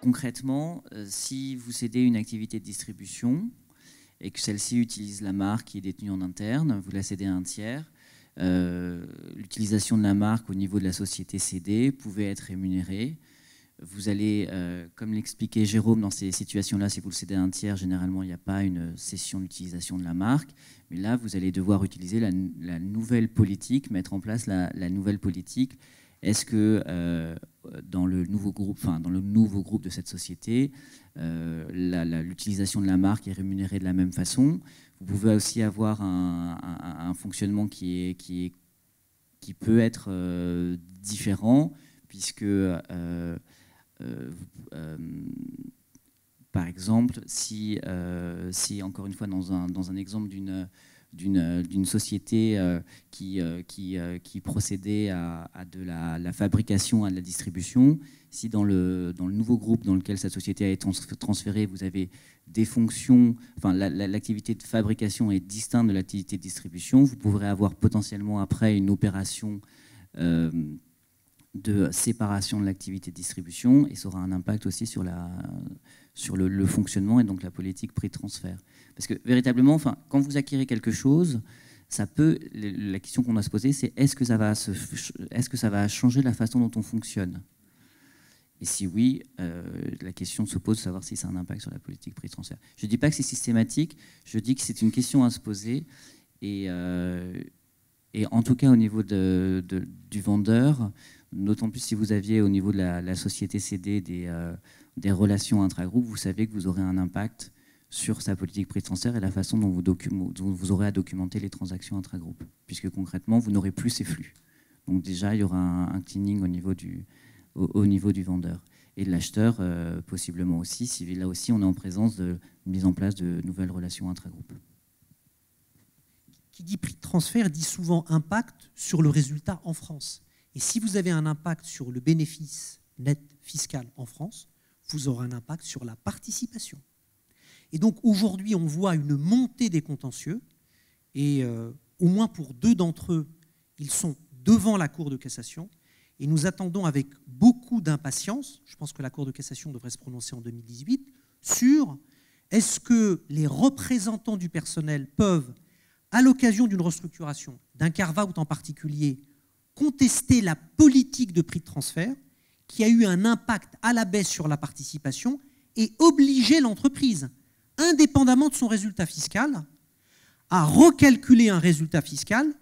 concrètement, si vous cédez une activité de distribution et que celle-ci utilise la marque qui est détenue en interne, vous la cédez à un tiers, l'utilisation de la marque au niveau de la société cédée pouvait être rémunérée. Vous allez, comme l'expliquait Jérôme, dans ces situations-là, si vous le cédez à un tiers, généralement, il n'y a pas une cession d'utilisation de la marque. Mais là, vous allez devoir utiliser la nouvelle politique, mettre en place la nouvelle politique. Est-ce que dans le nouveau groupe de cette société, l'utilisation de la marque est rémunérée de la même façon? Vous pouvez aussi avoir un fonctionnement qui peut être différent, puisque par exemple, si encore une fois dans un exemple d'une société qui procédait à de la fabrication, à de la distribution, si dans le nouveau groupe dans lequel cette société a été transférée, vous avez des fonctions, enfin l'activité de fabrication est distincte de l'activité de distribution, vous pourrez avoir potentiellement après une opération de séparation de l'activité de distribution, et ça aura un impact aussi sur le fonctionnement et donc la politique prix de transfert. Parce que véritablement, enfin, quand vous acquérez quelque chose, la question qu'on doit se poser, c'est est-ce que ça va changer la façon dont on fonctionne? Et si oui, la question se pose de savoir si ça a un impact sur la politique prix de transfert. Je ne dis pas que c'est systématique, je dis que c'est une question à se poser, et en tout cas au niveau du vendeur, d'autant plus si vous aviez au niveau de la société cédée des relations intra-groupes, vous savez que vous aurez un impact sur sa politique prix de transfert et la façon dont vous aurez à documenter les transactions intra-groupes, puisque concrètement, vous n'aurez plus ces flux. Donc déjà, il y aura un cleaning au niveau du vendeur. Et de l'acheteur, possiblement aussi, si là aussi on est en présence de mise en place de nouvelles relations intra-groupes. Qui dit prix de transfert dit souvent impact sur le résultat en France. Et si vous avez un impact sur le bénéfice net fiscal en France, vous aurez un impact sur la participation. Et donc aujourd'hui, on voit une montée des contentieux, et au moins pour 2 d'entre eux, ils sont devant la Cour de cassation, et nous attendons avec beaucoup d'impatience, je pense que la Cour de cassation devrait se prononcer en 2018, sur est-ce que les représentants du personnel peuvent, à l'occasion d'une restructuration, d'un carve-out en particulier, contester la politique de prix de transfert qui a eu un impact à la baisse sur la participation et obliger l'entreprise, indépendamment de son résultat fiscal, à recalculer un résultat fiscal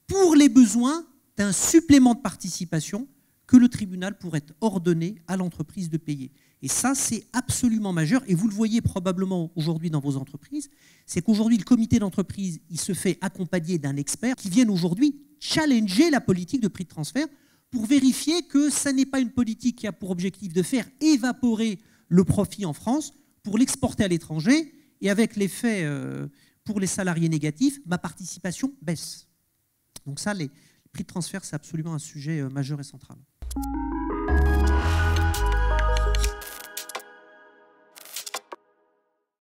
pour les besoins d'un supplément de participation que le tribunal pourrait ordonner à l'entreprise de payer. Et ça, c'est absolument majeur. Et vous le voyez probablement aujourd'hui dans vos entreprises, c'est qu'aujourd'hui, le comité d'entreprise, il se fait accompagner d'un expert qui vient aujourd'hui challenger la politique de prix de transfert pour vérifier que ça n'est pas une politique qui a pour objectif de faire évaporer le profit en France pour l'exporter à l'étranger, et avec l'effet pour les salariés négatif, ma participation baisse. Donc ça, les prix de transfert, c'est absolument un sujet majeur et central.